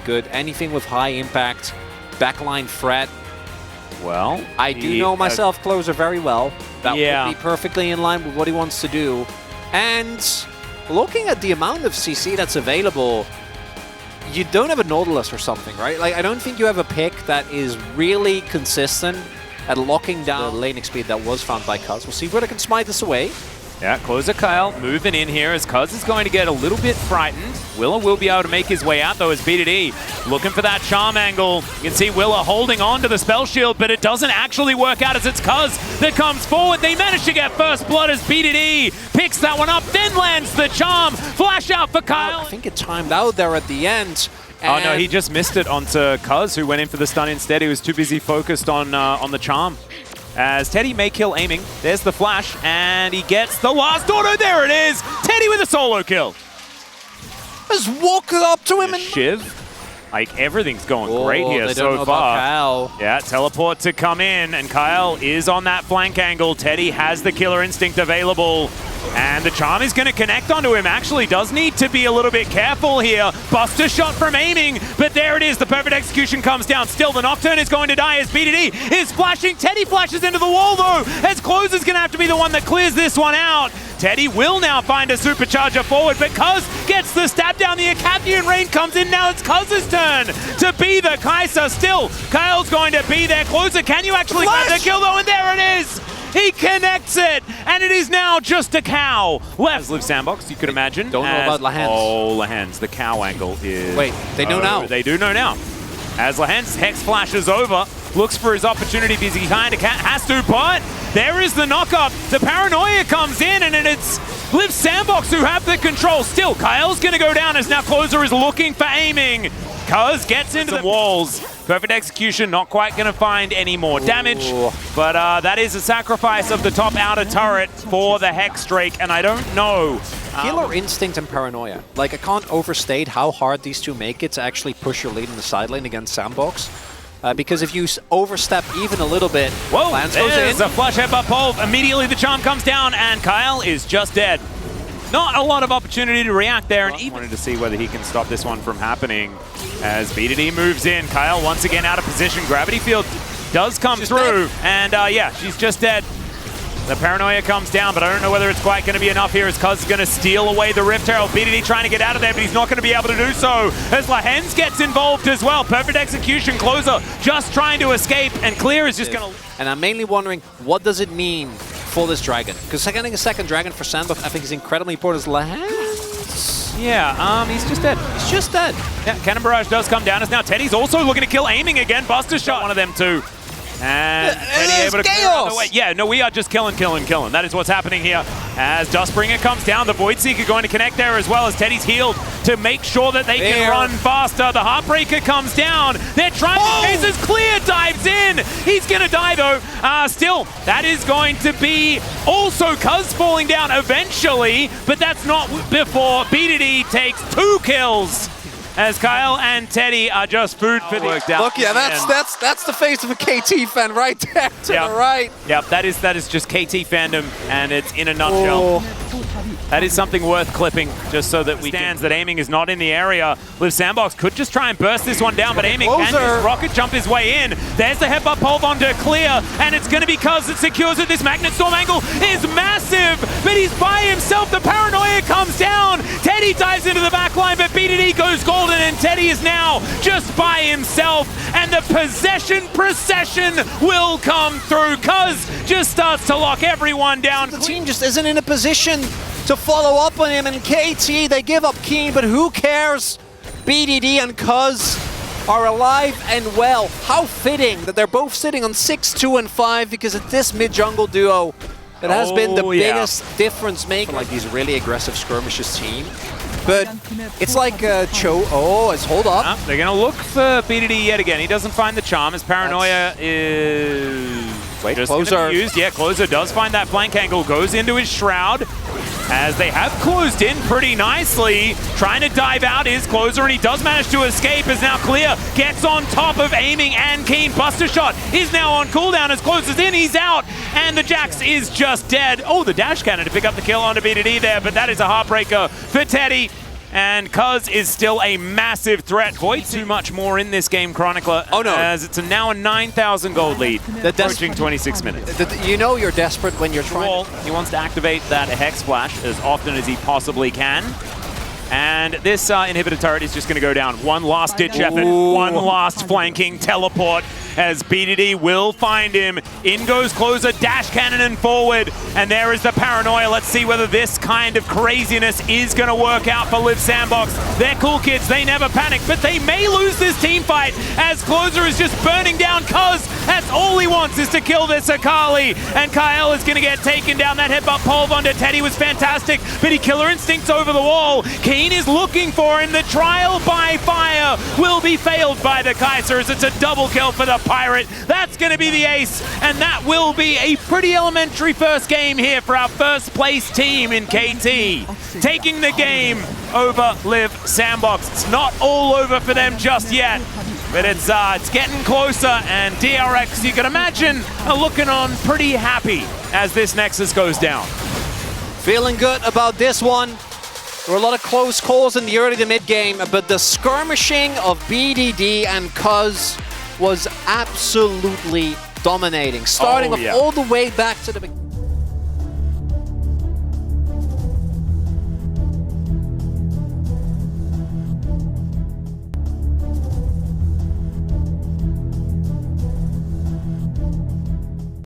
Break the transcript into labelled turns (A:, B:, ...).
A: good. Anything with high impact, backline threat.
B: Well,
A: I do know myself Closer very well. That would be perfectly in line with what he wants to do. And looking at the amount of CC that's available, you don't have a Nautilus or something, right? Like, I don't think you have a pick that is really consistent at locking down the laning speed that was found by Cuz. We'll see where they can smite this away.
B: Yeah, Closer Kyle moving in here as Cuz is going to get a little bit frightened. Willa will be able to make his way out though as BDD looking for that charm angle. You can see Willa holding on to the spell shield, but it doesn't actually work out as it's Cuz that comes forward. They manage to get first blood as BDD picks that one up, then lands the charm. Flash out for Kyle.
A: I think it timed out there at the end.
B: Oh no, he just missed it onto Cuz, who went in for the stun instead. He was too busy focused on the charm. As Teddy may kill aiming. There's the flash, and he gets the last auto. There it is! Teddy with a solo kill.
A: Just walk up to him and
B: Shiv. Like, everything's going great here
A: they
B: so
A: don't know
B: far.
A: About Kyle.
B: Yeah, teleport to come in, and Kyle is on that flank angle. Teddy has the killer instinct available, and the charm is going to connect onto him. Actually does need to be a little bit careful here. Buster shot from aiming, but there it is. The perfect execution comes down. Still, the Nocturne is going to die as BDD is flashing. Teddy flashes into the wall, though, as Closer's going to have to be the one that clears this one out. Teddy will now find a supercharger forward, but Cuz gets the stab down. The Acathian Rain comes in. Now it's Cuz's turn to be the Kaiser. Still, Kyle's going to be there. Closer, can you actually grab the kill, though? And there it is. He connects it, and it is now just a cow left. Liiv SANDBOX, you could imagine.
A: Don't know about Lahans.
B: Oh, Lahans, the cow angle is...
A: Wait, they know now.
B: They do know now. As Lahans Hex flashes over, looks for his opportunity because he kind of has to, but there is the knock-up. The paranoia comes in, and it's Liiv SANDBOX who have the control. Still, Kyle's going to go down as now Closer is looking for aiming. Cuz gets into the walls. Perfect execution, not quite going to find any more damage, but that is a sacrifice of the top outer turret for the Hex Drake, and I don't know.
A: Killer instinct and paranoia. Like, I can't overstate how hard these two make it to actually push your lead in the side lane against SANDBOX. Because if you overstep even a little bit, Lance goes in.
B: There's a flash headbutt pole. Immediately the charm comes down, and Kyle is just dead. Not a lot of opportunity to react there, and even wanted to see whether he can stop this one from happening as BDD moves in. Kyle once again out of position. Gravity Field does come through, and yeah, she's just dead. The paranoia comes down, but I don't know whether it's quite going to be enough here as Cuz is going to steal away the Rift Herald. BDD trying to get out of there, but he's not going to be able to do so as Lahens gets involved as well. Perfect execution. Closer just trying to escape, and Clear is just going to...
A: And I'm mainly wondering, what does it mean for this dragon? Because getting a second dragon for SANDBOX, I think, is incredibly important. As Lahens?
B: Yeah, he's just dead.
A: He's just dead.
B: Yeah, Cannon Barrage does come down as now Teddy's also looking to kill aiming again. Buster shot one of them too. And Teddy able to clear out the way. Yeah, no, we are just killing. That is what's happening here. As Dustbringer comes down, the Voidseeker going to connect there as well as Teddy's healed to make sure that they can run faster. The Heartbreaker comes down. They're trying to chase as Clear dives in. He's going to die though. Still, that is going to be also Cuz falling down eventually, but that's not before BDD takes 2 kills. As Kyle and Teddy are just food for the worked out.
A: Look, yeah, that's the face of a KT fan right there to the right.
B: Yep, that is just KT fandom, and it's in a nutshell. That is something worth clipping, just so that we stands that aiming is not in the area. Liiv SANDBOX could just try and burst this one down, but aiming can just rocket jump his way in. There's the headbutt pole onto Clear, and it's going to be Cuz that secures it. This Magnet Storm angle is massive, but he's by himself. The paranoia comes down. Teddy dives into the back line, but BDD goes golden, and Teddy is now just by himself, and the possession procession will come through. Cuz just starts to lock everyone down.
A: The team just isn't in a position to follow up on him, and KT, they give up Keen, but who cares? BDD and Cuz are alive and well. How fitting that they're both sitting on 6, 2, and 5, because it's this mid-jungle duo that has been the biggest difference maker. Like these really aggressive skirmishes team. But it's like Cho. Oh, it's hold up.
B: They're going to look for BDD yet again. He doesn't find the charm. His paranoia is...
A: Wait,
B: just
A: Closer.
B: Used. Yeah, Closer does find that flank angle. Goes into his shroud. As they have closed in pretty nicely. Trying to dive out is Closer, and he does manage to escape as now Clear gets on top of aiming and Keen. Buster shot is now on cooldown as Closer's in. He's out, and the Jax is just dead. Oh, the dash cannon to pick up the kill onto BDD there, but that is a heartbreaker for Teddy. And Cuz is still a massive threat. Void too much more in this game, Chronicler.
A: Oh no.
B: As it's now a 9,000 gold lead, approaching 26 minutes.
A: You know you're desperate when you're trying.
B: He wants to activate that Hex Flash as often as he possibly can. And this inhibitor turret is just going to go down. One last ditch effort, one last flanking teleport as BDD will find him. In goes Closer, dash cannon and forward. And there is the paranoia. Let's see whether this kind of craziness is going to work out for Liiv SANDBOX. They're cool kids, they never panic, but they may lose this team fight as Closer is just burning down Cuz. That's all he wants is to kill this Akali. And Kyle is going to get taken down. That headbutt pole onto Teddy was fantastic, but he Killer Instincts over the wall. Keen is looking for him. The trial by fire will be failed by the Kaisers. It's a double kill for the Pirate. That's going to be the ace, and that will be a pretty elementary first game here for our first place team in KT. Taking the game over Liiv SANDBOX. It's not all over for them just yet, but it's getting closer, and DRX, you can imagine, are looking on pretty happy as this Nexus goes down.
A: Feeling good about this one. There were a lot of close calls in the early to mid game, but the skirmishing of BDD and Cuz was absolutely dominating. Starting all the way back to the beginning.